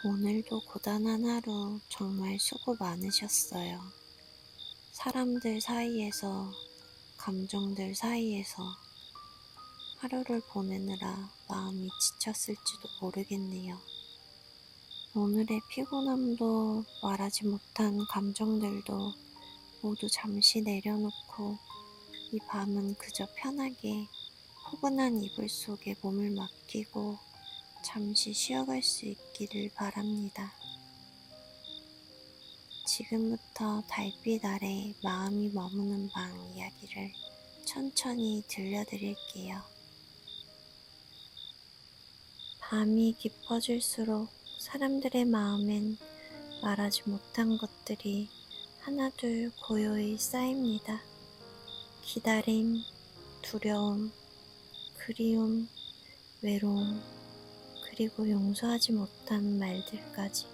오늘도 고단한 하루 정말 수고 많으셨어요. 사람들 사이에서, 감정들 사이에서 하루를 보내느라 마음이 지쳤을지도 모르겠네요. 오늘의 피곤함도 말하지 못한 감정들도 모두 잠시 내려놓고 이 밤은 그저 편하게 포근한 이불 속에 몸을 맡기고 잠시 쉬어갈 수 있기를 바랍니다. 지금부터 달빛 아래 마음이 머무는 방 이야기를 천천히 들려드릴게요. 밤이 깊어질수록 사람들의 마음엔 말하지 못한 것들이 하나둘 고요히 쌓입니다. 기다림, 두려움, 그리움, 외로움, 그리고 용서하지 못한 말들까지.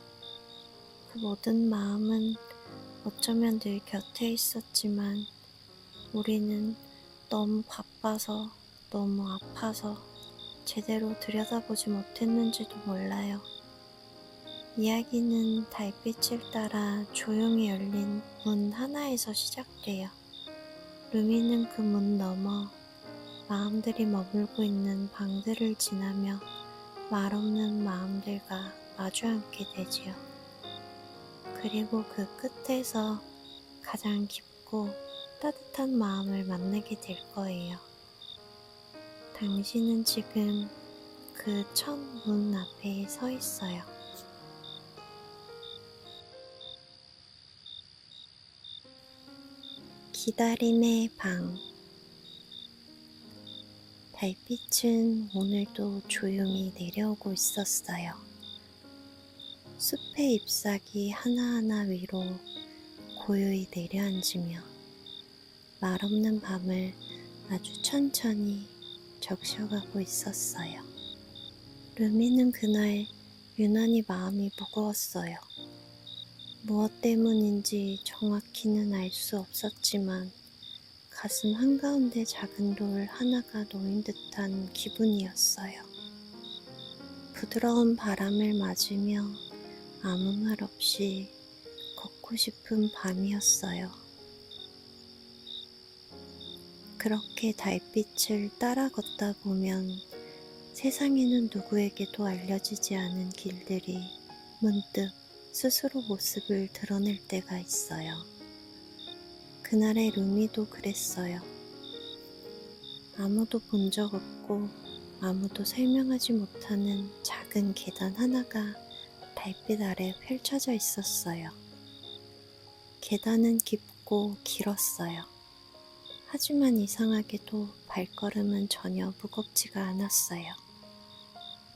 그 모든 마음은 어쩌면 늘 곁에 있었지만 우리는 너무 바빠서, 너무 아파서 제대로 들여다보지 못했는지도 몰라요. 이야기는 달빛을 따라 조용히 열린 문 하나에서 시작돼요. 루미는 그 문 너머 마음들이 머물고 있는 방들을 지나며 말없는 마음들과 마주 앉게 되지요. 그리고 그 끝에서 가장 깊고 따뜻한 마음을 만나게 될 거예요. 당신은 지금 그 첫 문 앞에 서 있어요. 기다림의 방. 달빛은 오늘도 조용히 내려오고 있었어요. 숲의 잎사귀 하나하나 위로 고요히 내려앉으며 말없는 밤을 아주 천천히 적셔가고 있었어요. 루미는 그날 유난히 마음이 무거웠어요. 무엇 때문인지 정확히는 알 수 없었지만 가슴 한가운데 작은 돌 하나가 놓인 듯한 기분이었어요. 부드러운 바람을 맞으며 아무 말 없이 걷고 싶은 밤이었어요. 그렇게 달빛을 따라 걷다 보면 세상에는 누구에게도 알려지지 않은 길들이 문득 스스로 모습을 드러낼 때가 있어요. 그날의 루미도 그랬어요. 아무도 본 적 없고 아무도 설명하지 못하는 작은 계단 하나가 달빛 아래 펼쳐져 있었어요. 계단은 깊고 길었어요. 하지만 이상하게도 발걸음은 전혀 무겁지가 않았어요.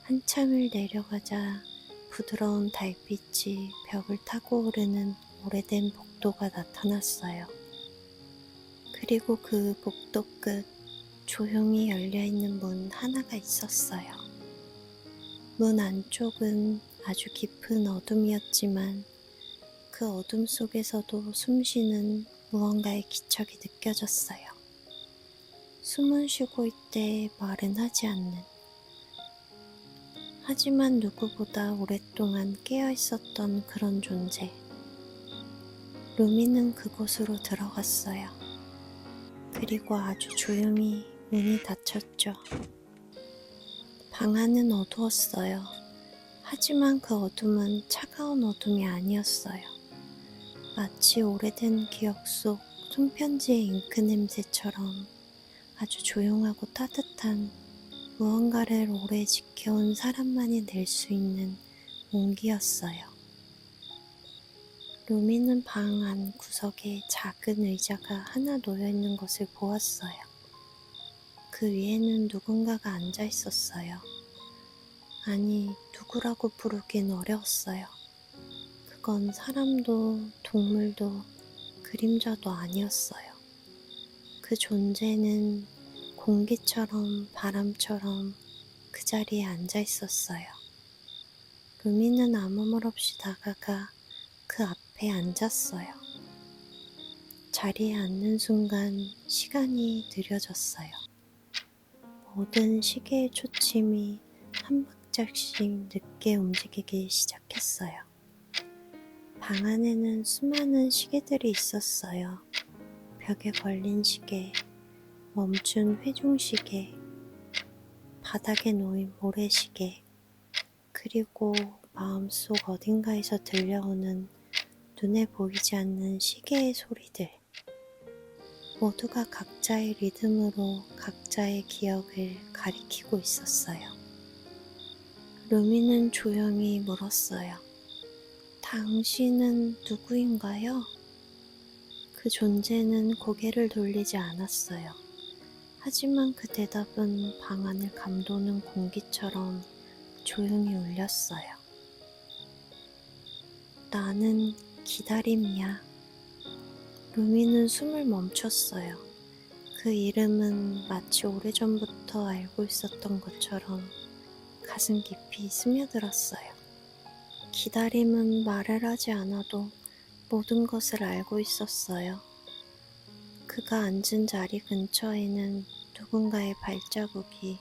한참을 내려가자 부드러운 달빛이 벽을 타고 오르는 오래된 복도가 나타났어요. 그리고 그 복도 끝 조용히 열려있는 문 하나가 있었어요. 문 안쪽은 아주 깊은 어둠이었지만 그 어둠 속에서도 숨쉬는 무언가의 기척이 느껴졌어요. 숨은 쉬고 있되 말은 하지 않는, 하지만 누구보다 오랫동안 깨어 있었던 그런 존재. 루미는 그곳으로 들어갔어요. 그리고 아주 조용히 문이 닫혔죠. 방 안은 어두웠어요. 하지만 그 어둠은 차가운 어둠이 아니었어요. 마치 오래된 기억 속 손편지의 잉크 냄새처럼 아주 조용하고 따뜻한, 무언가를 오래 지켜온 사람만이 낼 수 있는 온기였어요. 루미는 방 안 구석에 작은 의자가 하나 놓여있는 것을 보았어요. 그 위에는 누군가가 앉아 있었어요. 아니, 누구라고 부르긴 어려웠어요. 그건 사람도 동물도 그림자도 아니었어요. 그 존재는 공기처럼 바람처럼 그 자리에 앉아 있었어요. 루미는 아무 말 없이 다가가 그 앞에 앉았어요. 자리에 앉는 순간 시간이 느려졌어요. 모든 시계의 초침이 한 살짝씩 늦게 움직이기 시작했어요. 방 안에는 수많은 시계들이 있었어요. 벽에 걸린 시계, 멈춘 회중시계, 바닥에 놓인 모래시계, 그리고 마음속 어딘가에서 들려오는 눈에 보이지 않는 시계의 소리들. 모두가 각자의 리듬으로 각자의 기억을 가리키고 있었어요. 루미는 조용히 물었어요. 당신은 누구인가요? 그 존재는 고개를 돌리지 않았어요. 하지만 그 대답은 방 안을 감도는 공기처럼 조용히 울렸어요. 나는 기다림이야. 루미는 숨을 멈췄어요. 그 이름은 마치 오래전부터 알고 있었던 것처럼 가슴 깊이 스며들었어요. 기다림은 말을 하지 않아도 모든 것을 알고 있었어요. 그가 앉은 자리 근처에는 누군가의 발자국이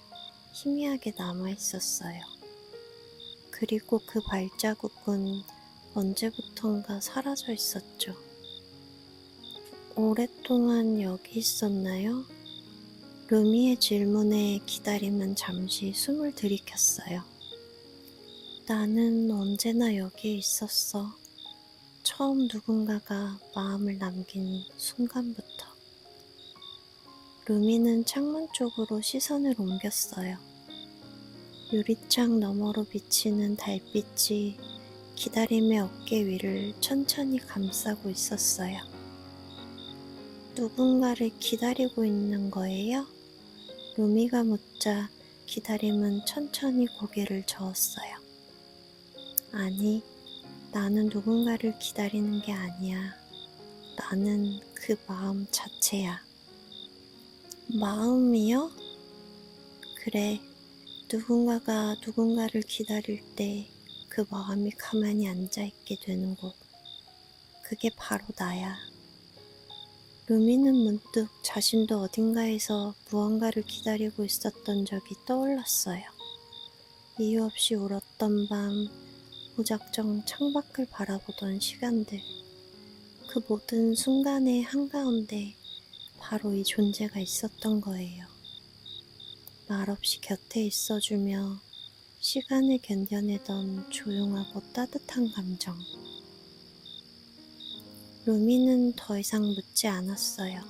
희미하게 남아 있었어요. 그리고 그 발자국은 언제부턴가 사라져 있었죠. 오랫동안 여기 있었나요? 루미의 질문에 기다림은 잠시 숨을 들이켰어요. 나는 언제나 여기에 있었어. 처음 누군가가 마음을 남긴 순간부터. 루미는 창문 쪽으로 시선을 옮겼어요. 유리창 너머로 비치는 달빛이 기다림의 어깨 위를 천천히 감싸고 있었어요. 누군가를 기다리고 있는 거예요? 루미가 묻자 기다림은 천천히 고개를 저었어요. 아니, 나는 누군가를 기다리는 게 아니야. 나는 그 마음 자체야. 마음이요? 그래, 누군가가 누군가를 기다릴 때 그 마음이 가만히 앉아있게 되는 곳. 그게 바로 나야. 루미는 문득 자신도 어딘가에서 무언가를 기다리고 있었던 적이 떠올랐어요. 이유 없이 울었던 밤, 무작정 창밖을 바라보던 시간들. 그 모든 순간의 한가운데 바로 이 존재가 있었던 거예요. 말없이 곁에 있어주며 시간을 견뎌내던 조용하고 따뜻한 감정. 루미는 더 이상 묻지 않았어요.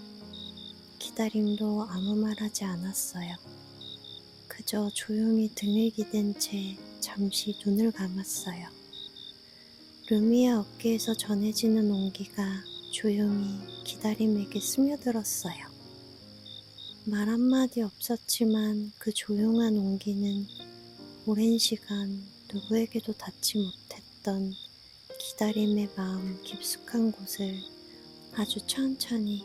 기다림도 아무 말 하지 않았어요. 그저 조용히 등을 기댄 채 잠시 눈을 감았어요. 루미의 어깨에서 전해지는 온기가 조용히 기다림에게 스며들었어요. 말 한마디 없었지만 그 조용한 온기는 오랜 시간 누구에게도 닿지 못했던 기다림의 마음 깊숙한 곳을 아주 천천히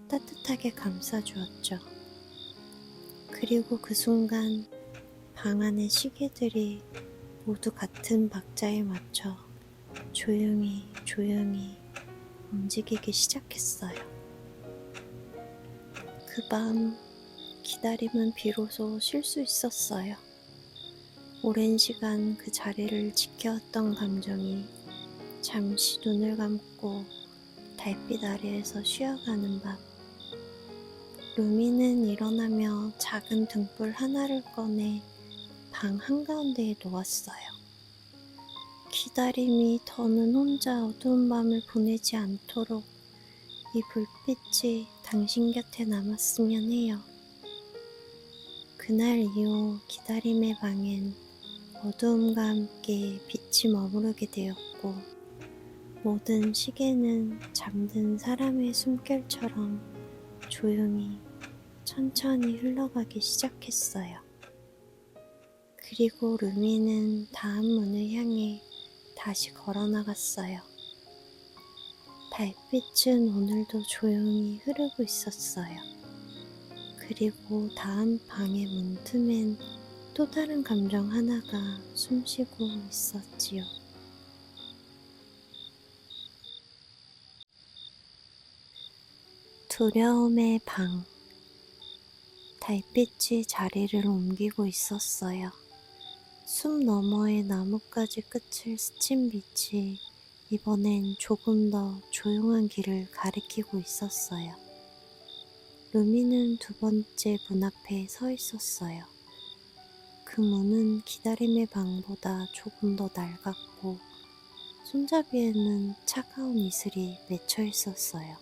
따뜻하게 감싸주었죠. 그리고 그 순간 방 안의 시계들이 모두 같은 박자에 맞춰 조용히 움직이기 시작했어요. 그 밤 기다림은 비로소 쉴 수 있었어요. 오랜 시간 그 자리를 지켜왔던 감정이 잠시 눈을 감고 달빛 아래에서 쉬어가는 밤. 루미는 일어나며 작은 등불 하나를 꺼내 방 한가운데에 놓았어요. 기다림이 더는 혼자 어두운 밤을 보내지 않도록 이 불빛이 당신 곁에 남았으면 해요. 그날 이후 기다림의 방엔 어두움과 함께 빛이 머무르게 되었고 모든 시계는 잠든 사람의 숨결처럼 조용히 천천히 흘러가기 시작했어요. 그리고 루미는 다음 문을 향해 다시 걸어나갔어요. 달빛은 오늘도 조용히 흐르고 있었어요. 그리고 다음 방의 문틈엔 또 다른 감정 하나가 숨쉬고 있었지요. 두려움의 방. 달빛이 자리를 옮기고 있었어요. 숲 너머의 나뭇가지 끝을 스친 빛이 이번엔 조금 더 조용한 길을 가리키고 있었어요. 루미는 두 번째 문 앞에 서 있었어요. 그 문은 기다림의 방보다 조금 더 낡았고 손잡이에는 차가운 이슬이 맺혀 있었어요.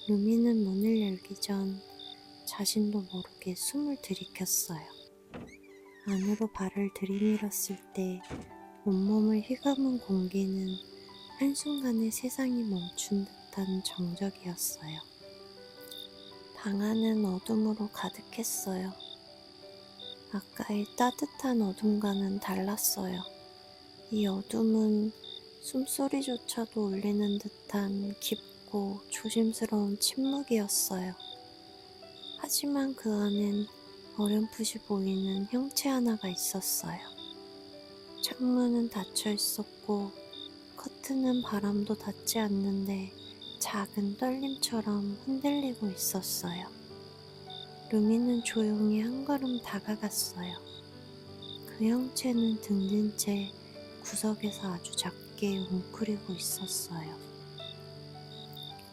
루미는 문을 열기 전 자신도 모르게 숨을 들이켰어요. 안으로 발을 들이밀었을 때 온몸을 휘감은 공기는 한순간에 세상이 멈춘 듯한 정적이었어요. 방 안은 어둠으로 가득했어요. 아까의 따뜻한 어둠과는 달랐어요. 이 어둠은 숨소리조차도 울리는 듯한 깊고 조심스러운 침묵이었어요. 하지만 그 안엔 어렴풋이 보이는 형체 하나가 있었어요. 창문은 닫혀 있었고 커튼은 바람도 닿지 않는데 작은 떨림처럼 흔들리고 있었어요. 루미는 조용히 한 걸음 다가갔어요. 그 형체는 등진 채 구석에서 아주 작게 웅크리고 있었어요.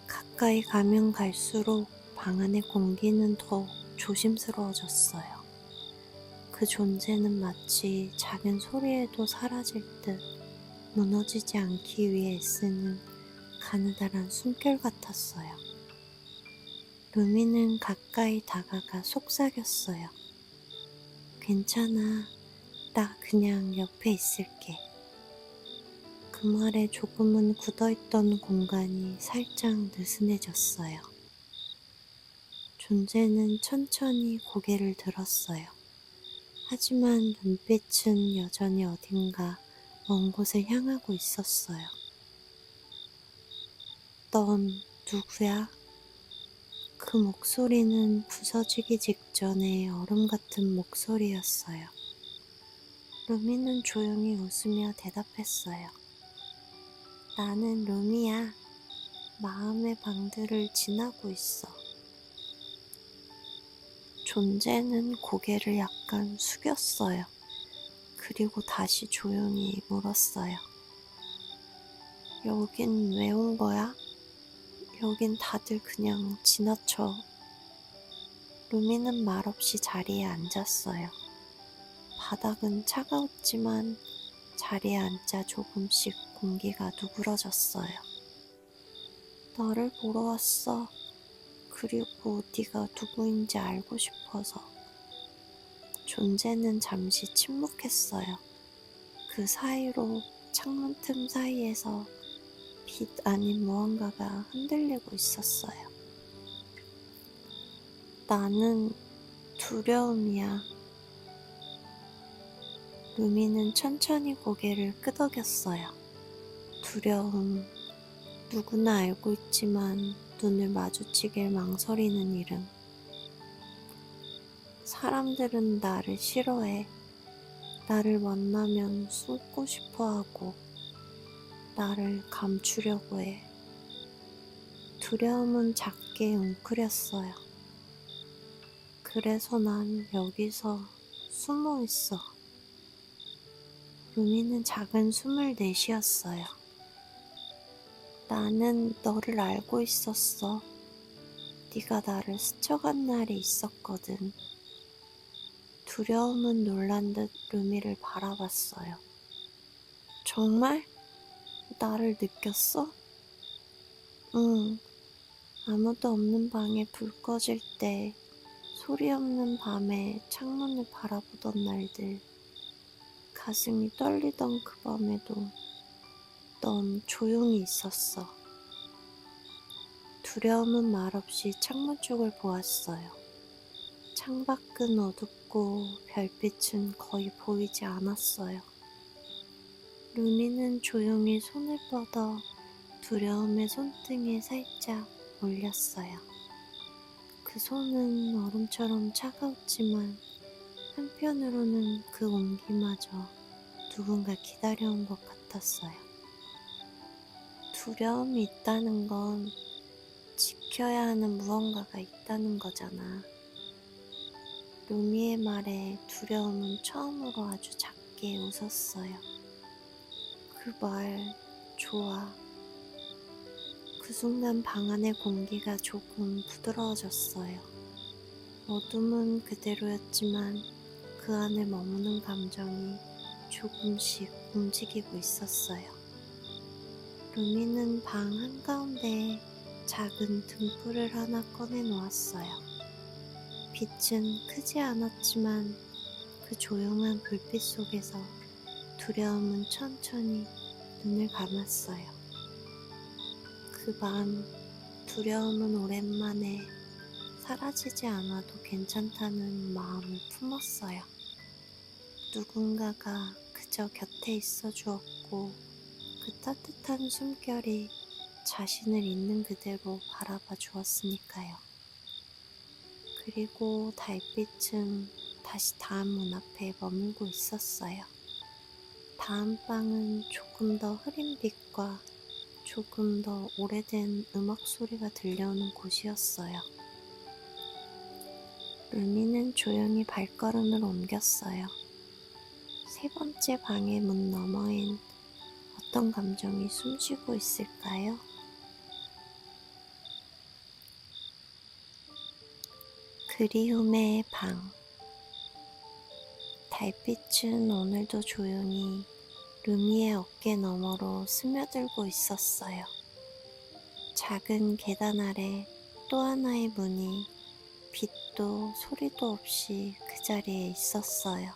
가까이 가면 갈수록 방 안의 공기는 더욱 조심스러워졌어요. 그 존재는 마치 작은 소리에도 사라질 듯 무너지지 않기 위해 애쓰는 가느다란 숨결 같았어요. 루미는 가까이 다가가 속삭였어요. 괜찮아. 나 그냥 옆에 있을게. 그 말에 조금은 굳어있던 공간이 살짝 느슨해졌어요. 존재는 천천히 고개를 들었어요. 하지만 눈빛은 여전히 어딘가 먼 곳을 향하고 있었어요. 넌 누구야? 그 목소리는 부서지기 직전의 얼음 같은 목소리였어요. 루미는 조용히 웃으며 대답했어요. 나는 루미야. 마음의 방들을 지나고 있어. 존재는 고개를 약간 숙였어요. 그리고 다시 조용히 물었어요. 여긴 왜 온 거야? 여긴 다들 그냥 지나쳐. 루미는 말없이 자리에 앉았어요. 바닥은 차가웠지만 자리에 앉자 조금씩 공기가 누그러졌어요. 너를 보러 왔어. 그리고 네가 누구인지 알고 싶어서. 존재는 잠시 침묵했어요. 그 사이로 창문 틈 사이에서 빛 아닌 무언가가 흔들리고 있었어요. 나는 두려움이야. 루미는 천천히 고개를 끄덕였어요. 두려움, 누구나 알고 있지만 눈을 마주치길 망설이는 이름. 사람들은 나를 싫어해. 나를 만나면 숨고 싶어하고 나를 감추려고 해. 두려움은 작게 웅크렸어요. 그래서 난 여기서 숨어 있어. 루미는 작은 숨을 내쉬었어요. 나는 너를 알고 있었어. 네가 나를 스쳐간 날이 있었거든. 두려움은 놀란 듯 루미를 바라봤어요. 정말? 나를 느꼈어? 응. 아무도 없는 방에 불 꺼질 때, 소리 없는 밤에 창문을 바라보던 날들, 가슴이 떨리던 그 밤에도 넌 조용히 있었어. 두려움은 말없이 창문 쪽을 보았어요. 창밖은 어둡고 별빛은 거의 보이지 않았어요. 루미는 조용히 손을 뻗어 두려움의 손등에 살짝 올렸어요. 그 손은 얼음처럼 차가웠지만 한편으로는 그 온기마저 누군가 기다려온 것 같았어요. 두려움이 있다는 건 지켜야 하는 무언가가 있다는 거잖아. 루미의 말에 두려움은 처음으로 아주 작게 웃었어요. 그 말 좋아. 그 순간 방 안의 공기가 조금 부드러워졌어요. 어둠은 그대로였지만 그 안에 머무는 감정이 조금씩 움직이고 있었어요. 루미는 방 한가운데에 작은 등불을 하나 꺼내 놓았어요. 빛은 크지 않았지만 그 조용한 불빛 속에서 두려움은 천천히 눈을 감았어요. 그 밤 두려움은 오랜만에 사라지지 않아도 괜찮다는 마음을 품었어요. 누군가가 그저 곁에 있어 주었고 그 따뜻한 숨결이 자신을 있는 그대로 바라봐 주었으니까요. 그리고 달빛은 다시 다음 문 앞에 머물고 있었어요. 다음 방은 조금 더 흐린 빛과 조금 더 오래된 음악 소리가 들려오는 곳이었어요. 루미는 조용히 발걸음을 옮겼어요. 세 번째 방의 문 너머엔 어떤 감정이 숨쉬고 있을까요? 그리움의 방. 달빛은 오늘도 조용히 루미의 어깨 너머로 스며들고 있었어요. 작은 계단 아래 또 하나의 문이 빛도 소리도 없이 그 자리에 있었어요.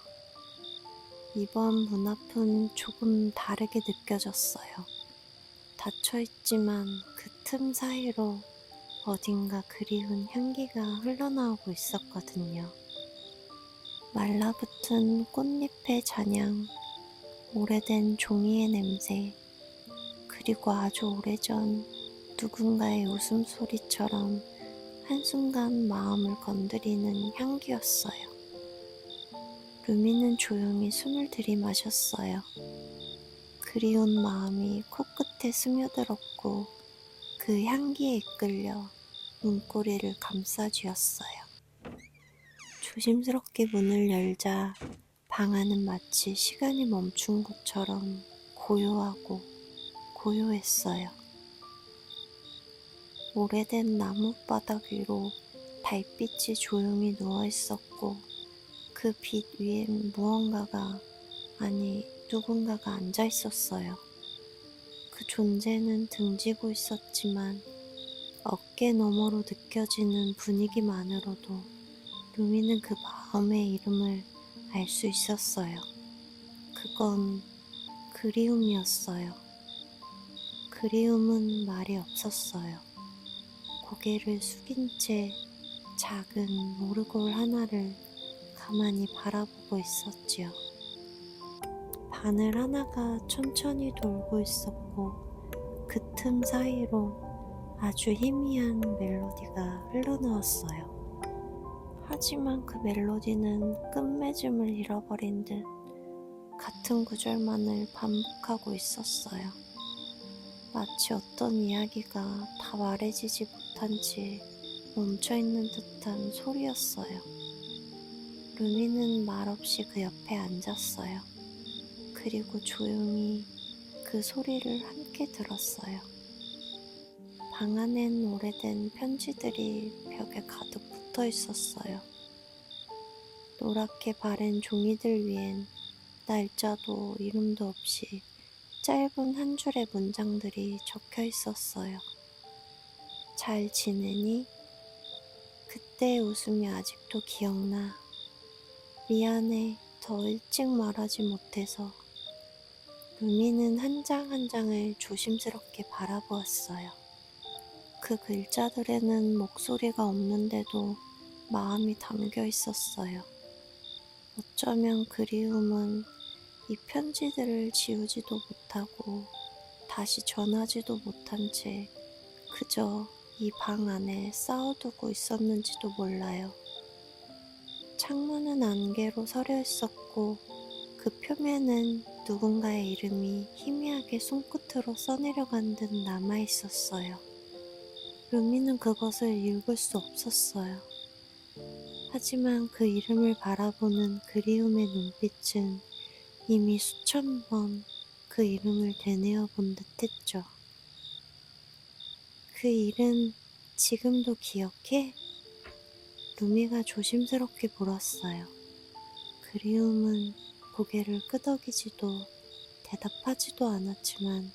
이번 문 앞은 조금 다르게 느껴졌어요. 닫혀있지만 그 틈 사이로 어딘가 그리운 향기가 흘러나오고 있었거든요. 말라붙은 꽃잎의 잔향, 오래된 종이의 냄새, 그리고 아주 오래전 누군가의 웃음소리처럼 한순간 마음을 건드리는 향기였어요. 루미는 조용히 숨을 들이마셨어요. 그리운 마음이 코끝에 스며들었고 그 향기에 이끌려 문고리를 감싸쥐었어요. 조심스럽게 문을 열자 방 안은 마치 시간이 멈춘 것처럼 고요하고 고요했어요. 오래된 나뭇바닥 위로 달빛이 조용히 누워 있었고 그 빛 위엔 누군가가 앉아 있었어요. 그 존재는 등지고 있었지만 어깨 너머로 느껴지는 분위기만으로도 루미는 그 마음의 이름을 알 수 있었어요. 그건 그리움이었어요. 그리움은 말이 없었어요. 고개를 숙인 채 작은 오르골 하나를 가만히 바라보고 있었지요. 바늘 하나가 천천히 돌고 있었고 그 틈 사이로 아주 희미한 멜로디가 흘러나왔어요. 하지만 그 멜로디는 끝맺음을 잃어버린 듯 같은 구절만을 반복하고 있었어요. 마치 어떤 이야기가 다 말해지지 못한 채 멈춰있는 듯한 소리였어요. 루미는 말없이 그 옆에 앉았어요. 그리고 조용히 그 소리를 함께 들었어요. 방 안엔 오래된 편지들이 벽에 가득 붙어 있었어요. 노랗게 바랜 종이들 위엔 날짜도 이름도 없이 짧은 한 줄의 문장들이 적혀 있었어요. 잘 지내니? 그때의 웃음이 아직도 기억나. 미안해, 더 일찍 말하지 못해서. 루미는 한 장 한 장을 조심스럽게 바라보았어요. 그 글자들에는 목소리가 없는데도 마음이 담겨 있었어요. 어쩌면 그리움은 이 편지들을 지우지도 못하고 다시 전하지도 못한 채 그저 이 방 안에 쌓아두고 있었는지도 몰라요. 창문은 안개로 서려 있었고 그 표면은 누군가의 이름이 희미하게 손끝으로 써내려간 듯 남아 있었어요. 루미는 그것을 읽을 수 없었어요. 하지만 그 이름을 바라보는 그리움의 눈빛은 이미 수천 번 그 이름을 되뇌어 본 듯했죠. 그 이름 지금도 기억해? 루미가 조심스럽게 물었어요. 그리움은 고개를 끄덕이지도 대답하지도 않았지만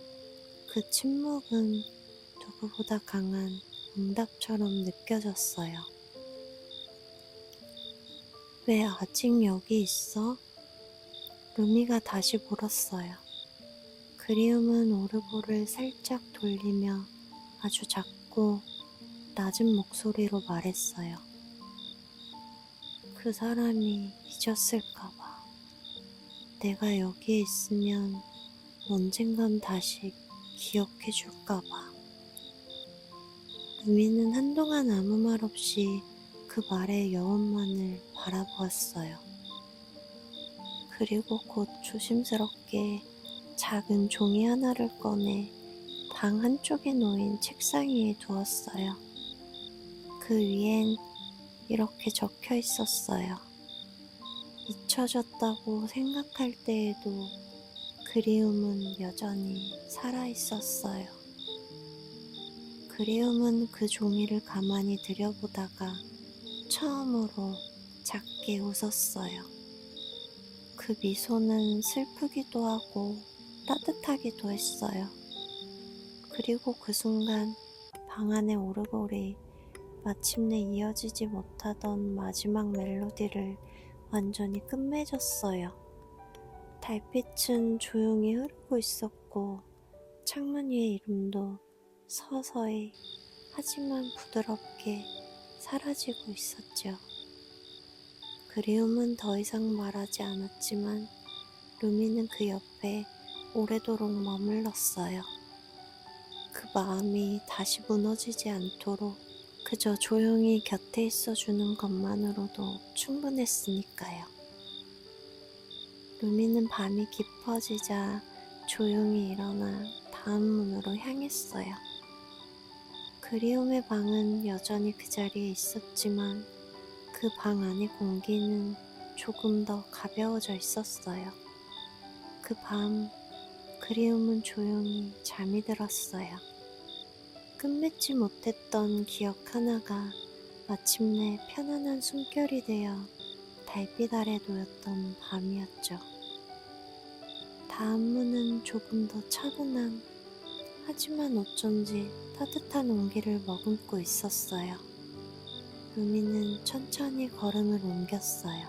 그 침묵은 누구보다 강한 응답처럼 느껴졌어요. 왜 아직 여기 있어? 루미가 다시 물었어요. 그리움은 오르골을 살짝 돌리며 아주 작고 낮은 목소리로 말했어요. 그 사람이 잊었을까봐. 내가 여기에 있으면 언젠간 다시 기억해줄까봐. 루미는 한동안 아무 말 없이 그 말의 여운만을 바라보았어요. 그리고 곧 조심스럽게 작은 종이 하나를 꺼내 방 한쪽에 놓인 책상 위에 두었어요. 그 위엔 이렇게 적혀 있었어요. 잊혀졌다고 생각할 때에도 그리움은 여전히 살아있었어요. 그리움은 그 종이를 가만히 들여보다가 처음으로 작게 웃었어요. 그 미소는 슬프기도 하고 따뜻하기도 했어요. 그리고 그 순간 방 안의 오르골이 마침내 이어지지 못하던 마지막 멜로디를 완전히 끝맺었어요. 달빛은 조용히 흐르고 있었고 창문 위의 이름도 서서히 하지만 부드럽게 사라지고 있었죠. 그리움은 더 이상 말하지 않았지만 루미는 그 옆에 오래도록 머물렀어요. 그 마음이 다시 무너지지 않도록 그저 조용히 곁에 있어주는 것만으로도 충분했으니까요. 루미는 밤이 깊어지자 조용히 일어나 다음 문으로 향했어요. 그리움의 방은 여전히 그 자리에 있었지만 그 방 안의 공기는 조금 더 가벼워져 있었어요. 그 밤 그리움은 조용히 잠이 들었어요. 끝맺지 못했던 기억 하나가 마침내 편안한 숨결이 되어 달빛 아래 놓였던 밤이었죠. 다음 문은 조금 더 차분한 하지만 어쩐지 따뜻한 온기를 머금고 있었어요. 루미는 천천히 걸음을 옮겼어요.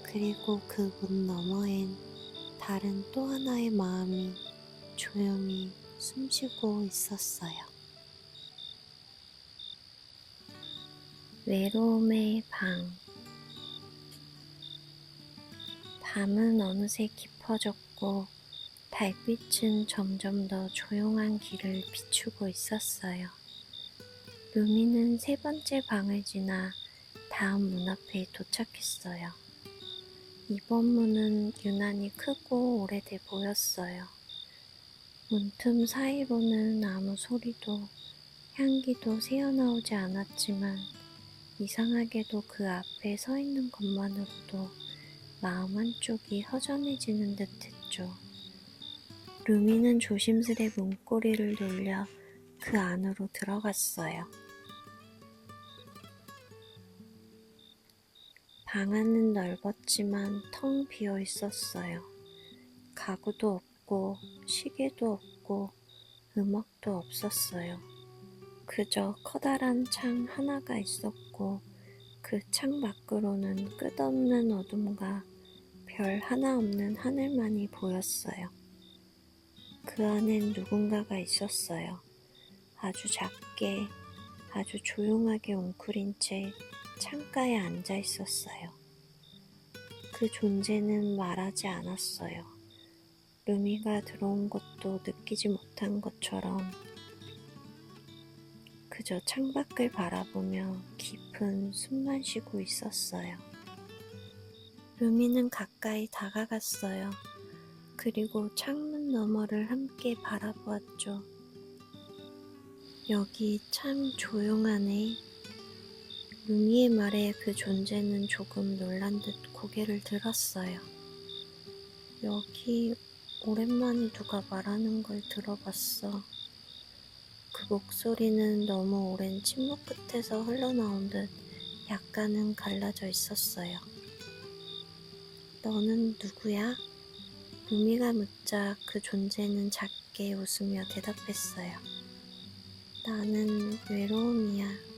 그리고 그 문 너머엔 다른 또 하나의 마음이 조용히 숨쉬고 있었어요. 외로움의 방. 밤은 어느새 깊어졌고 달빛은 점점 더 조용한 길을 비추고 있었어요. 루미는 세 번째 방을 지나 다음 문 앞에 도착했어요. 이번 문은 유난히 크고 오래돼 보였어요. 문틈 사이로는 아무 소리도 향기도 새어나오지 않았지만 이상하게도 그 앞에 서 있는 것만으로도 마음 한쪽이 허전해지는 듯 했죠. 루미는 조심스레 문고리를 돌려 그 안으로 들어갔어요. 방 안은 넓었지만 텅 비어 있었어요. 가구도 없고 시계도 없고 음악도 없었어요. 그저 커다란 창 하나가 있었고 그 창 밖으로는 끝없는 어둠과 별 하나 없는 하늘만이 보였어요. 그 안엔 누군가가 있었어요. 아주 작게, 아주 조용하게 웅크린 채 창가에 앉아 있었어요. 그 존재는 말하지 않았어요. 루미가 들어온 것도 느끼지 못한 것처럼 그저 창밖을 바라보며 깊은 숨만 쉬고 있었어요. 루미는 가까이 다가갔어요. 그리고 창문 너머를 함께 바라보았죠. 여기 참 조용하네. 루미의 말에 그 존재는 조금 놀란 듯 고개를 들었어요. 여기 오랜만에 누가 말하는 걸 들어봤어. 그 목소리는 너무 오랜 침묵 끝에서 흘러나온 듯 약간은 갈라져 있었어요. 너는 누구야? 루미가 묻자 그 존재는 작게 웃으며 대답했어요. 나는 외로움이야.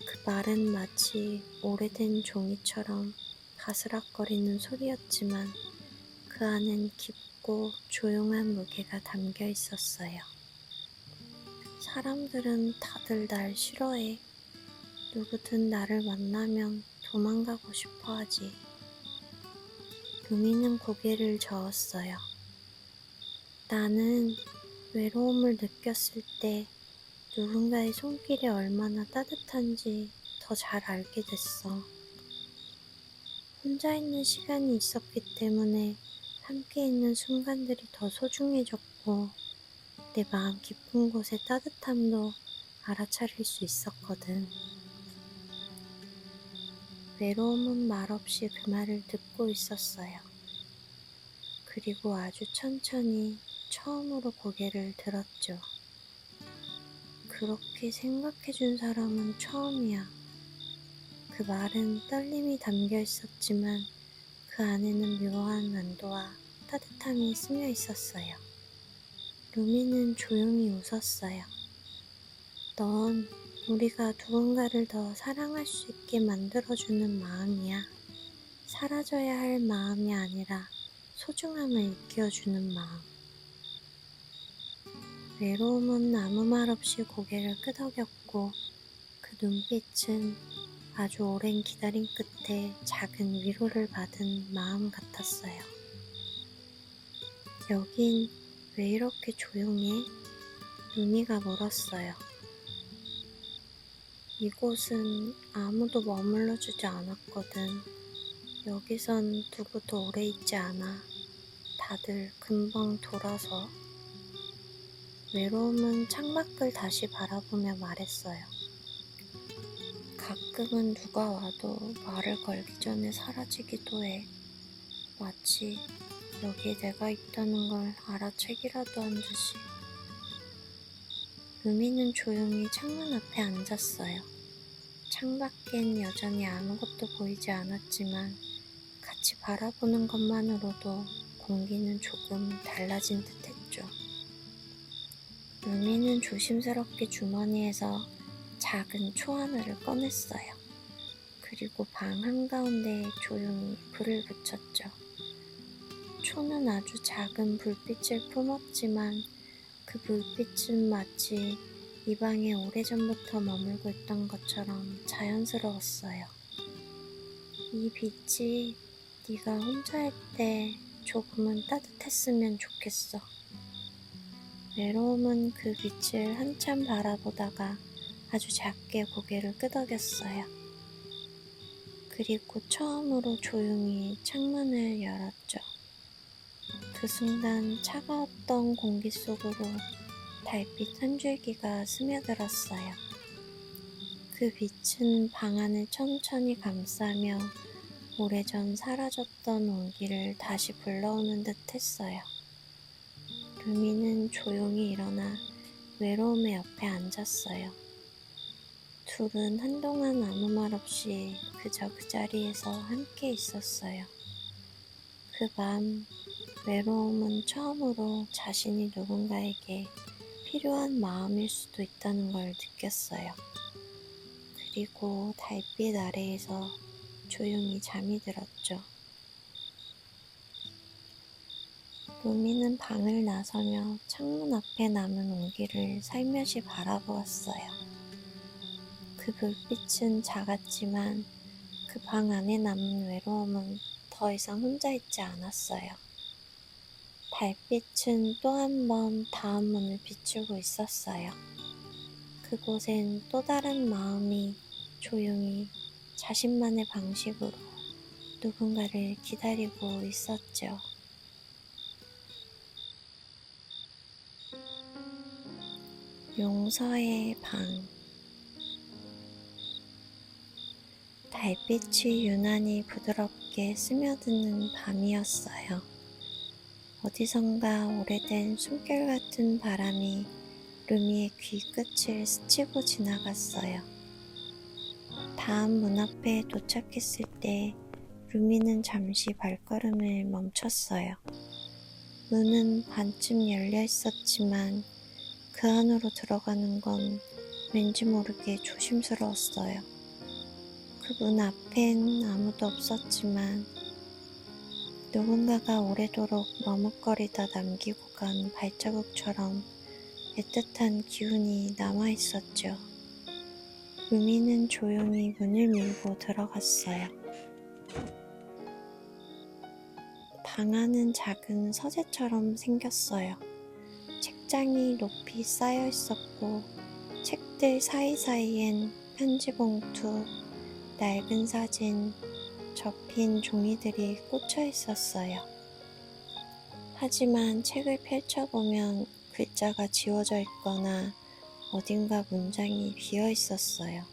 그 말은 마치 오래된 종이처럼 바스락거리는 소리였지만 그 안엔 깊고 조용한 무게가 담겨 있었어요. 사람들은 다들 날 싫어해. 누구든 나를 만나면 도망가고 싶어 하지. 루미는 고개를 저었어요. 나는 외로움을 느꼈을 때 누군가의 손길이 얼마나 따뜻한지 더 잘 알게 됐어. 혼자 있는 시간이 있었기 때문에 함께 있는 순간들이 더 소중해졌고 내 마음 깊은 곳의 따뜻함도 알아차릴 수 있었거든. 외로움은 말없이 그 말을 듣고 있었어요. 그리고 아주 천천히 처음으로 고개를 들었죠. 그렇게 생각해준 사람은 처음이야. 그 말은 떨림이 담겨 있었지만 그 안에는 묘한 안도와 따뜻함이 스며 있었어요. 루미는 조용히 웃었어요. 넌 우리가 누군가를 더 사랑할 수 있게 만들어주는 마음이야. 사라져야 할 마음이 아니라 소중함을 일깨워주는 마음. 외로움은 아무 말 없이 고개를 끄덕였고 그 눈빛은 아주 오랜 기다림 끝에 작은 위로를 받은 마음 같았어요. 여긴 왜 이렇게 조용해? 루미가 물었어요. 이곳은 아무도 머물러주지 않았거든. 여기선 누구도 오래 있지 않아. 다들 금방 돌아서. 외로움은 창밖을 다시 바라보며 말했어요. 가끔은 누가 와도 말을 걸기 전에 사라지기도 해. 마치 여기에 내가 있다는 걸 알아채기라도 한 듯이. 루미는 조용히 창문 앞에 앉았어요. 창밖엔 여전히 아무것도 보이지 않았지만 같이 바라보는 것만으로도 공기는 조금 달라진 듯 했죠. 루미는 조심스럽게 주머니에서 작은 초 하나를 꺼냈어요. 그리고 방 한가운데에 조용히 불을 붙였죠. 초는 아주 작은 불빛을 뿜었지만 그 불빛은 마치 이 방에 오래전부터 머물고 있던 것처럼 자연스러웠어요. 이 빛이 네가 혼자일 때 조금은 따뜻했으면 좋겠어. 외로움은 그 빛을 한참 바라보다가 아주 작게 고개를 끄덕였어요. 그리고 처음으로 조용히 창문을 열었죠. 그 순간 차가웠던 공기 속으로 달빛 한 줄기가 스며들었어요. 그 빛은 방 안을 천천히 감싸며 오래전 사라졌던 온기를 다시 불러오는 듯 했어요. 루미는 조용히 일어나 외로움의 옆에 앉았어요. 둘은 한동안 아무 말 없이 그저 그 자리에서 함께 있었어요. 그 밤 외로움은 처음으로 자신이 누군가에게 필요한 마음일 수도 있다는 걸 느꼈어요. 그리고 달빛 아래에서 조용히 잠이 들었죠. 루미는 방을 나서며 창문 앞에 남은 온기를 살며시 바라보았어요. 그 불빛은 작았지만 그 방 안에 남은 외로움은 더 이상 혼자 있지 않았어요. 달빛은 또 한 번 다음 문을 비추고 있었어요. 그곳엔 또 다른 마음이 조용히 자신만의 방식으로 누군가를 기다리고 있었죠. 용서의 방. 달빛이 유난히 부드럽게 스며드는 밤이었어요. 어디선가 오래된 숨결 같은 바람이 루미의 귀 끝을 스치고 지나갔어요. 다음 문 앞에 도착했을 때 루미는 잠시 발걸음을 멈췄어요. 문은 반쯤 열려 있었지만 그 안으로 들어가는 건 왠지 모르게 조심스러웠어요. 그 문 앞엔 아무도 없었지만 누군가가 오래도록 머뭇거리다 남기고 간 발자국처럼 애틋한 기운이 남아있었죠. 루미는 조용히 문을 밀고 들어갔어요. 방 안은 작은 서재처럼 생겼어요. 책장이 높이 쌓여 있었고 책들 사이사이엔 편지 봉투, 낡은 사진, 접힌 종이들이 꽂혀 있었어요. 하지만 책을 펼쳐보면 글자가 지워져 있거나 어딘가 문장이 비어 있었어요.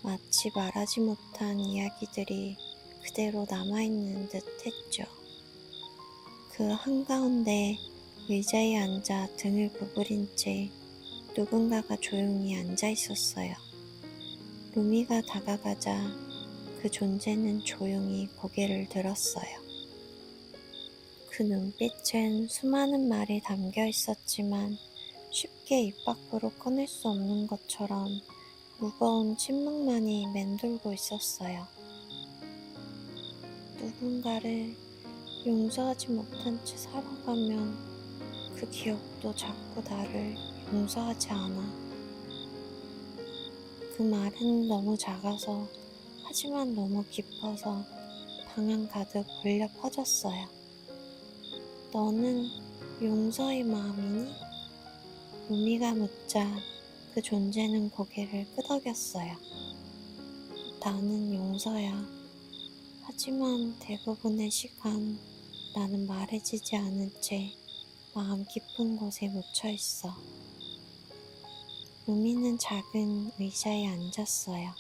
마치 말하지 못한 이야기들이 그대로 남아있는 듯 했죠. 그 한가운데 의자에 앉아 등을 구부린 채 누군가가 조용히 앉아 있었어요. 루미가 다가가자 그 존재는 조용히 고개를 들었어요. 그 눈빛엔 수많은 말이 담겨 있었지만 쉽게 입 밖으로 꺼낼 수 없는 것처럼 무거운 침묵만이 맴돌고 있었어요. 누군가를 용서하지 못한 채 살아가면 그 기억도 자꾸 나를 용서하지 않아. 그 말은 너무 작아서 하지만 너무 깊어서 방 안 가득 울려 퍼졌어요. 너는 용서의 마음이니? 루미가 묻자 그 존재는 고개를 끄덕였어요. 나는 용서야. 하지만 대부분의 시간 나는 말해지지 않은 채 마음 깊은 곳에 묻혀 있어. 루미는 작은 의자에 앉았어요.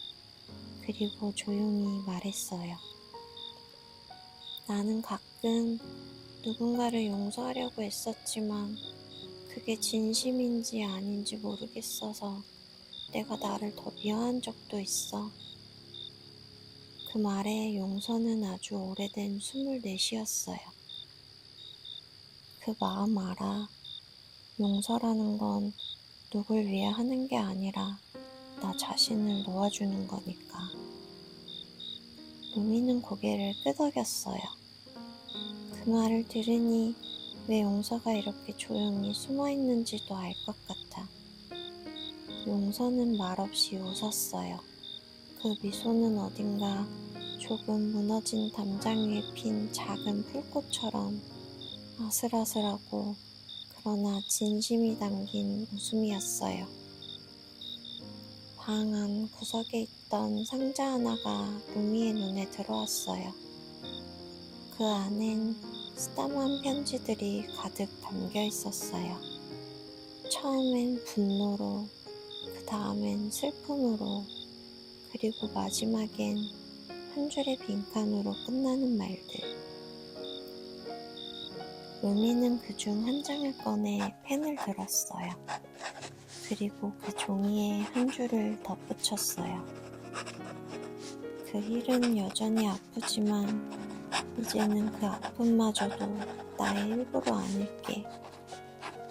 그리고 조용히 말했어요. 나는 가끔 누군가를 용서하려고 했었지만 그게 진심인지 아닌지 모르겠어서 내가 나를 더 미워한 적도 있어. 그 말에 용서는 아주 오래된 24이었어요. 그 마음 알아. 용서라는 건 누굴 위해 하는 게 아니라 나 자신을 놓아주는 거니까. 루미는 고개를 끄덕였어요. 그 말을 들으니 왜 용서가 이렇게 조용히 숨어있는지도 알 것 같아. 용서는 말없이 웃었어요. 그 미소는 어딘가 조금 무너진 담장 위에 핀 작은 풀꽃처럼 아슬아슬하고 그러나 진심이 담긴 웃음이었어요. 방 안 구석에 있던 상자 하나가 루미의 눈에 들어왔어요. 그 안엔 쓰다만 편지들이 가득 담겨 있었어요. 처음엔 분노로, 그 다음엔 슬픔으로, 그리고 마지막엔 한 줄의 빈칸으로 끝나는 말들. 루미는 그중 한 장을 꺼내 펜을 들었어요. 그리고 그 종이에 한 줄을 덧붙였어요. 그 일은 여전히 아프지만 이제는 그 아픔마저도 나의 일부로 아닐게.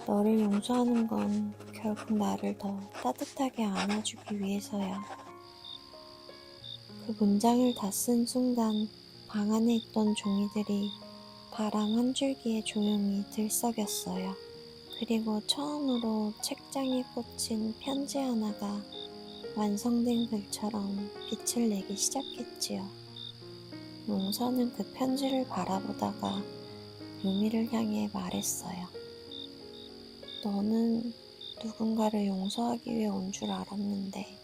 너를 용서하는 건 결국 나를 더 따뜻하게 안아주기 위해서야. 그 문장을 다 쓴 순간 방 안에 있던 종이들이 바람 한 줄기에 조용히 들썩였어요. 그리고 처음으로 책장에 꽂힌 편지 하나가 완성된 글처럼 빛을 내기 시작했지요. 용서는 그 편지를 바라보다가 루미를 향해 말했어요. 너는 누군가를 용서하기 위해 온 줄 알았는데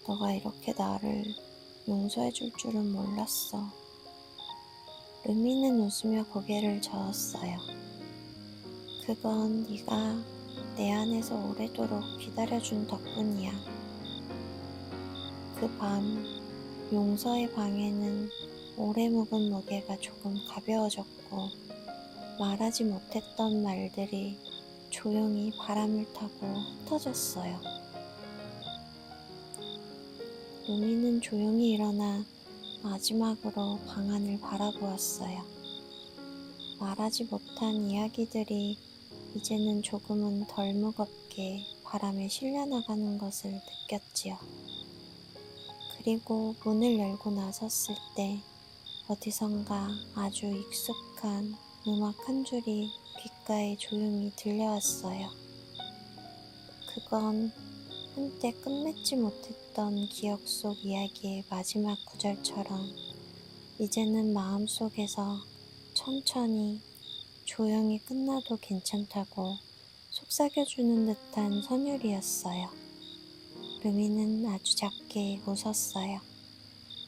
너가 이렇게 나를 용서해 줄 줄은 몰랐어. 루미는 웃으며 고개를 저었어요. 그건 네가 내 안에서 오래도록 기다려준 덕분이야. 그 밤 용서의 방에는 오래 묵은 무게가 조금 가벼워졌고 말하지 못했던 말들이 조용히 바람을 타고 흩어졌어요. 루미는 조용히 일어나 마지막으로 방 안을 바라보았어요. 말하지 못한 이야기들이 이제는 조금은 덜 무겁게 바람에 실려나가는 것을 느꼈지요. 그리고 문을 열고 나섰을 때 어디선가 아주 익숙한 음악 한 줄이 귓가에 조용히 들려왔어요. 그건 한때 끝맺지 못했던 기억 속 이야기의 마지막 구절처럼 이제는 마음속에서 천천히 조용히 끝나도 괜찮다고 속삭여주는 듯한 선율이었어요. 루미는 아주 작게 웃었어요.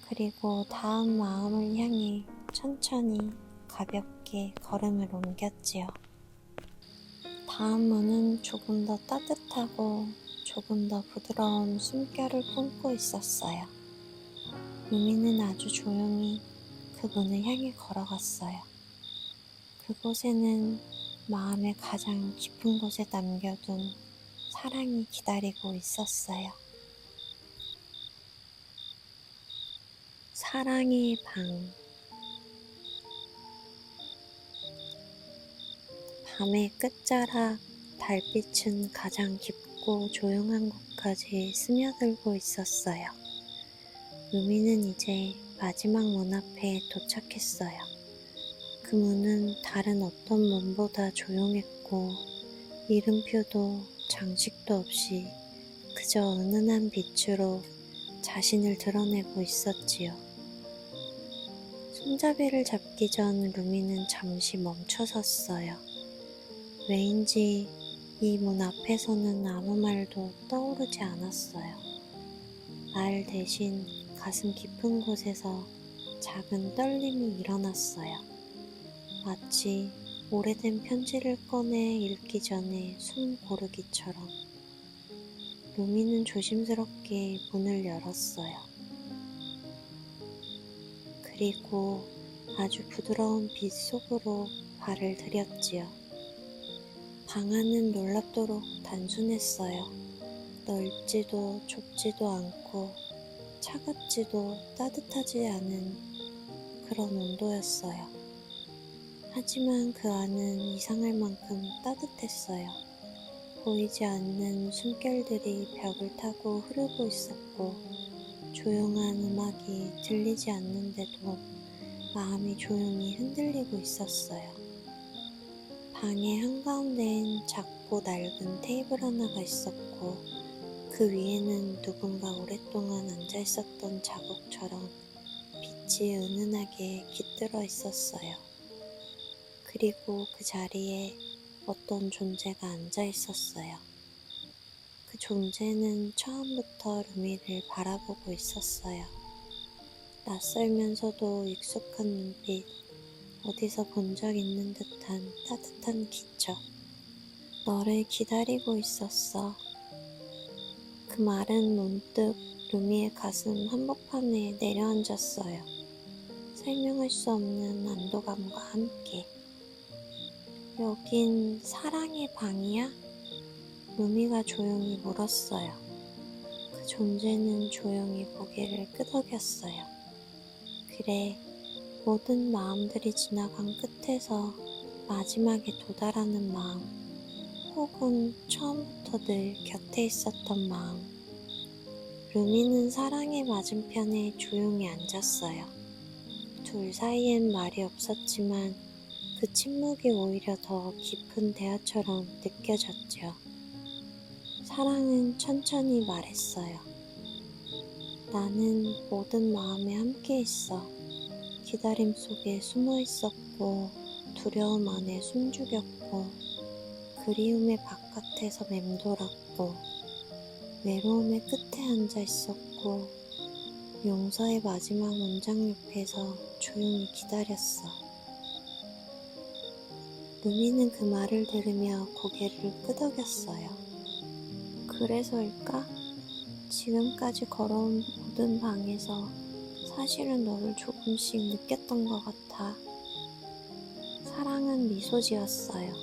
그리고 다음 마음을 향해 천천히 가볍게 걸음을 옮겼지요. 다음 문은 조금 더 따뜻하고 조금 더 부드러운 숨결을 품고 있었어요. 루미는 아주 조용히 그 문을 향해 걸어갔어요. 그곳에는 마음의 가장 깊은 곳에 남겨둔 사랑이 기다리고 있었어요. 사랑의 방. 밤의 끝자락 달빛은 가장 깊고 조용한 곳까지 스며들고 있었어요. 루미는 이제 마지막 문 앞에 도착했어요. 그 문은 다른 어떤 문보다 조용했고 이름표도 장식도 없이 그저 은은한 빛으로 자신을 드러내고 있었지요. 손잡이를 잡기 전 루미는 잠시 멈춰섰어요. 왜인지 이 문 앞에서는 아무 말도 떠오르지 않았어요. 말 대신 가슴 깊은 곳에서 작은 떨림이 일어났어요. 마치 오래된 편지를 꺼내 읽기 전에 숨 고르기처럼. 루미는 조심스럽게 문을 열었어요. 그리고 아주 부드러운 빛 속으로 발을 들였지요. 방 안은 놀랍도록 단순했어요. 넓지도 좁지도 않고 차갑지도 따뜻하지 않은 그런 온도였어요. 하지만 그 안은 이상할 만큼 따뜻했어요. 보이지 않는 숨결들이 벽을 타고 흐르고 있었고 조용한 음악이 들리지 않는데도 마음이 조용히 흔들리고 있었어요. 방의 한가운데엔 작고 낡은 테이블 하나가 있었고 그 위에는 누군가 오랫동안 앉아 있었던 자국처럼 빛이 은은하게 깃들어 있었어요. 그리고 그 자리에 어떤 존재가 앉아 있었어요. 그 존재는 처음부터 루미를 바라보고 있었어요. 낯설면서도 익숙한 눈빛, 어디서 본 적 있는 듯한 따뜻한 기척. 너를 기다리고 있었어. 그 말은 문득 루미의 가슴 한복판에 내려앉았어요. 설명할 수 없는 안도감과 함께. 여긴 사랑의 방이야? 루미가 조용히 물었어요. 그 존재는 조용히 고개를 끄덕였어요. 그래, 모든 마음들이 지나간 끝에서 마지막에 도달하는 마음, 혹은 처음부터 늘 곁에 있었던 마음. 루미는 사랑의 맞은편에 조용히 앉았어요. 둘 사이엔 말이 없었지만 그 침묵이 오히려 더 깊은 대화처럼 느껴졌죠. 사랑은 천천히 말했어요. 나는 모든 마음에 함께 있어. 기다림 속에 숨어 있었고, 두려움 안에 숨죽였고, 그리움의 바깥에서 맴돌았고, 외로움의 끝에 앉아 있었고, 용서의 마지막 문장 옆에서 조용히 기다렸어. 루미는 그 말을 들으며 고개를 끄덕였어요. 그래서일까? 지금까지 걸어온 모든 방에서 사실은 너를 조금씩 느꼈던 것 같아. 사랑은 미소 지었어요.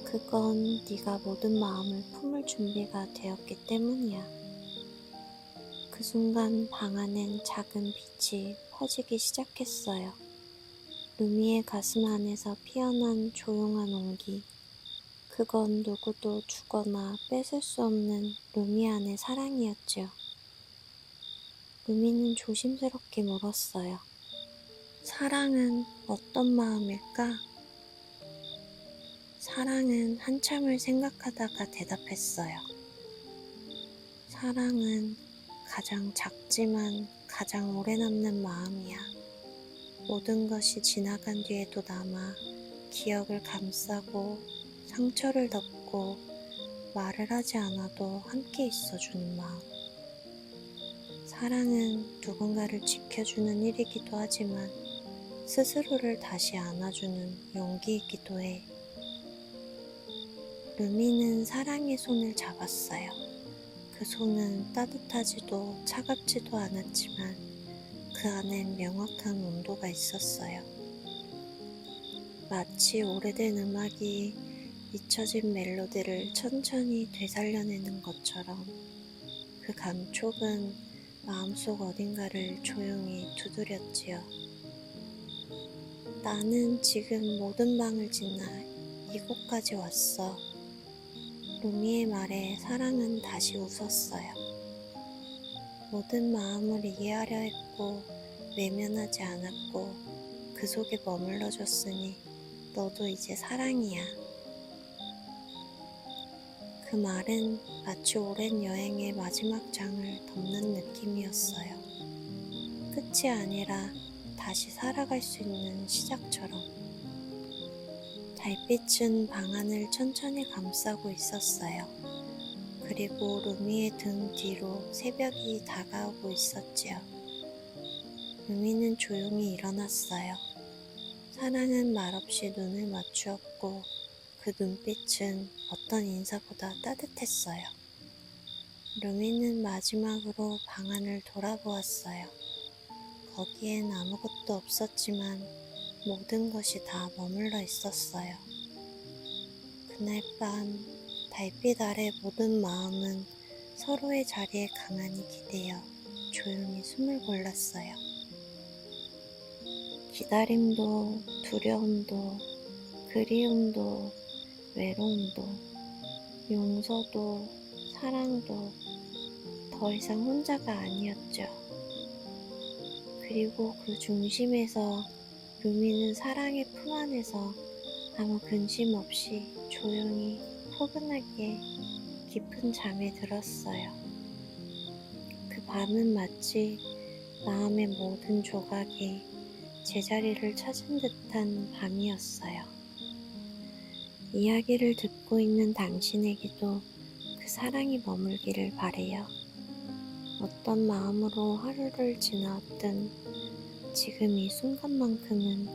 그건 네가 모든 마음을 품을 준비가 되었기 때문이야. 그 순간 방 안엔 작은 빛이 퍼지기 시작했어요. 루미의 가슴 안에서 피어난 조용한 온기. 그건 누구도 주거나 뺏을 수 없는 루미 안의 사랑이었죠. 루미는 조심스럽게 물었어요. 사랑은 어떤 마음일까? 사랑은 한참을 생각하다가 대답했어요. 사랑은 가장 작지만 가장 오래 남는 마음이야. 모든 것이 지나간 뒤에도 남아 기억을 감싸고 상처를 덮고 말을 하지 않아도 함께 있어주는 마음. 사랑은 누군가를 지켜주는 일이기도 하지만 스스로를 다시 안아주는 용기이기도 해. 루미는 사랑의 손을 잡았어요. 그 손은 따뜻하지도 차갑지도 않았지만 그 안엔 명확한 온도가 있었어요. 마치 오래된 음악이 잊혀진 멜로디를 천천히 되살려내는 것처럼 그 감촉은 마음속 어딘가를 조용히 두드렸지요. 나는 지금 모든 방을 지나 이곳까지 왔어. 루미의 말에 사랑은 다시 웃었어요. 모든 마음을 이해하려 했고 외면하지 않았고 그 속에 머물러줬으니 너도 이제 사랑이야. 그 말은 마치 오랜 여행의 마지막 장을 덮는 느낌이었어요. 끝이 아니라 다시 살아갈 수 있는 시작처럼. 달빛은 방 안을 천천히 감싸고 있었어요. 그리고 루미의 등 뒤로 새벽이 다가오고 있었지요. 루미는 조용히 일어났어요. 사랑은 말없이 눈을 맞추었고 그 눈빛은 어떤 인사보다 따뜻했어요. 루미는 마지막으로 방 안을 돌아보았어요. 거기엔 아무것도 없었지만 모든 것이 다 머물러 있었어요. 그날 밤 달빛 아래 모든 마음은 서로의 자리에 가만히 기대어 조용히 숨을 골랐어요. 기다림도, 두려움도, 그리움도, 외로움도, 용서도, 사랑도 더 이상 혼자가 아니었죠. 그리고 그 중심에서 루미는 사랑의 품 안에서 아무 근심 없이 조용히 포근하게 깊은 잠에 들었어요. 그 밤은 마치 마음의 모든 조각이 제자리를 찾은 듯한 밤이었어요. 이야기를 듣고 있는 당신에게도 그 사랑이 머물기를 바래요. 어떤 마음으로 하루를 지나왔든 지금 이 순간만큼은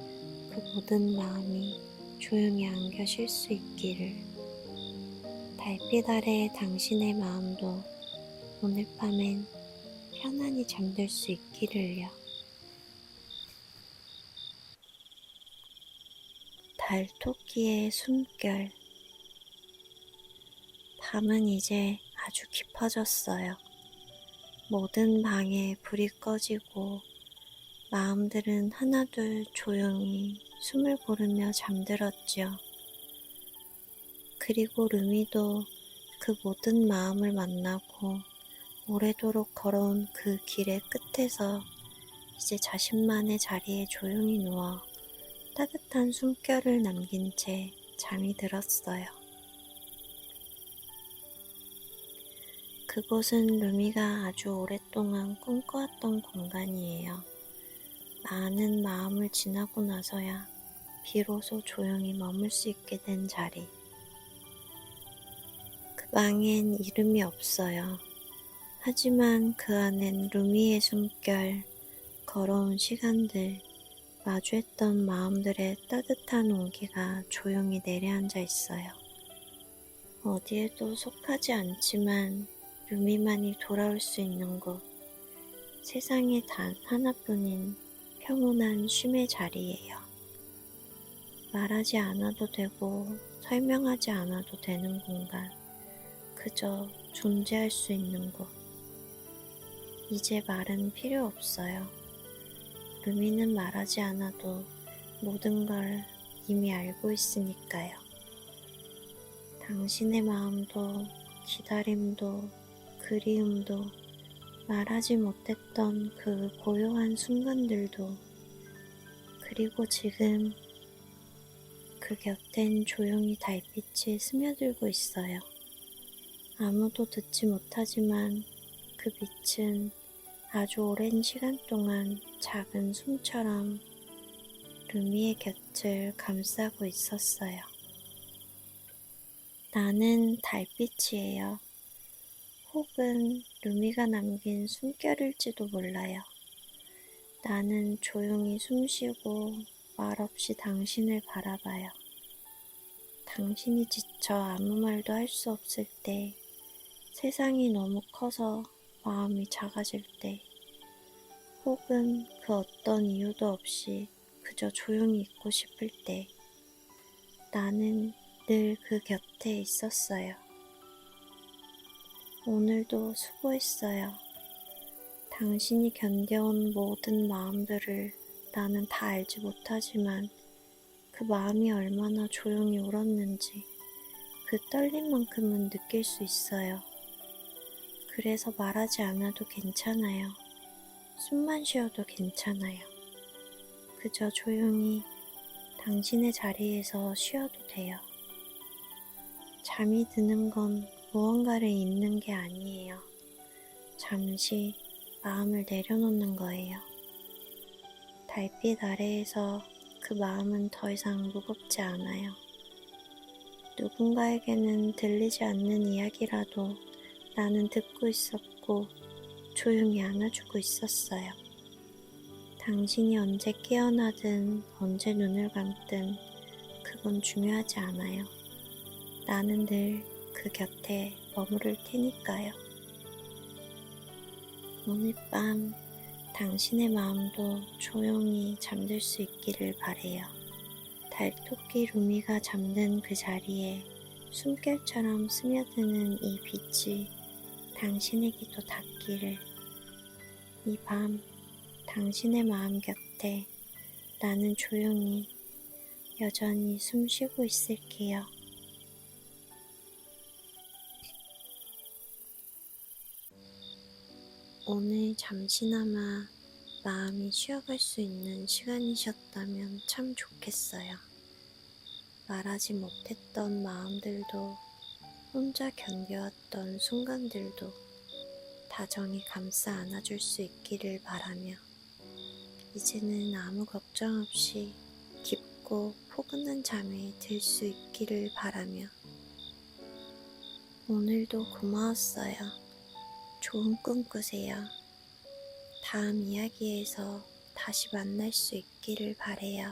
그 모든 마음이 조용히 안겨 쉴 수 있기를. 달빛 아래 당신의 마음도 오늘 밤엔 편안히 잠들 수 있기를요. 달토끼의 숨결. 밤은 이제 아주 깊어졌어요. 모든 방에 불이 꺼지고 마음들은 하나둘 조용히 숨을 고르며 잠들었지요. 그리고 루미도 그 모든 마음을 만나고 오래도록 걸어온 그 길의 끝에서 이제 자신만의 자리에 조용히 누워 따뜻한 숨결을 남긴 채 잠이 들었어요. 그곳은 루미가 아주 오랫동안 꿈꿔왔던 공간이에요. 많은 마음을 지나고 나서야 비로소 조용히 머물 수 있게 된 자리. 그 방엔 이름이 없어요. 하지만 그 안엔 루미의 숨결, 걸어온 시간들, 마주했던 마음들의 따뜻한 온기가 조용히 내려앉아 있어요. 어디에도 속하지 않지만 루미만이 돌아올 수 있는 곳, 세상에 단 하나뿐인 평온한 쉼의 자리예요. 말하지 않아도 되고 설명하지 않아도 되는 공간, 그저 존재할 수 있는 곳. 이제 말은 필요 없어요. 루미는 말하지 않아도 모든 걸 이미 알고 있으니까요. 당신의 마음도, 기다림도, 그리움도, 말하지 못했던 그 고요한 순간들도, 그리고 지금 그 곁엔 조용히 달빛이 스며들고 있어요. 아무도 듣지 못하지만 그 빛은 아주 오랜 시간 동안 작은 숨처럼 루미의 곁을 감싸고 있었어요. 나는 달빛이에요. 혹은 루미가 남긴 숨결일지도 몰라요. 나는 조용히 숨쉬고 말없이 당신을 바라봐요. 당신이 지쳐 아무 말도 할 수 없을 때, 세상이 너무 커서 마음이 작아질 때, 혹은 그 어떤 이유도 없이 그저 조용히 있고 싶을 때, 나는 늘 그 곁에 있었어요. 오늘도 수고했어요. 당신이 견뎌온 모든 마음들을 나는 다 알지 못하지만 그 마음이 얼마나 조용히 울었는지 그 떨림만큼은 느낄 수 있어요. 그래서 말하지 않아도 괜찮아요. 숨만 쉬어도 괜찮아요. 그저 조용히 당신의 자리에서 쉬어도 돼요. 잠이 드는 건 무언가를 잊는 게 아니에요. 잠시 마음을 내려놓는 거예요. 달빛 아래에서 그 마음은 더 이상 무겁지 않아요. 누군가에게는 들리지 않는 이야기라도 나는 듣고 있었고 조용히 안아주고 있었어요. 당신이 언제 깨어나든 언제 눈을 감든 그건 중요하지 않아요. 나는 늘 그 곁에 머무를 테니까요. 오늘 밤 당신의 마음도 조용히 잠들 수 있기를 바래요. 달토끼 루미가 잠든 그 자리에 숨결처럼 스며드는 이 빛이 당신에게도 닿기를. 이 밤 당신의 마음 곁에 나는 조용히 여전히 숨쉬고 있을게요. 오늘 잠시나마 마음이 쉬어갈 수 있는 시간이셨다면 참 좋겠어요. 말하지 못했던 마음들도, 혼자 견뎌왔던 순간들도 다정히 감싸 안아줄 수 있기를 바라며, 이제는 아무 걱정 없이 깊고 포근한 잠에 들 수 있기를 바라며, 오늘도 고마웠어요. 좋은 꿈 꾸세요. 다음 이야기에서 다시 만날 수 있기를 바래요.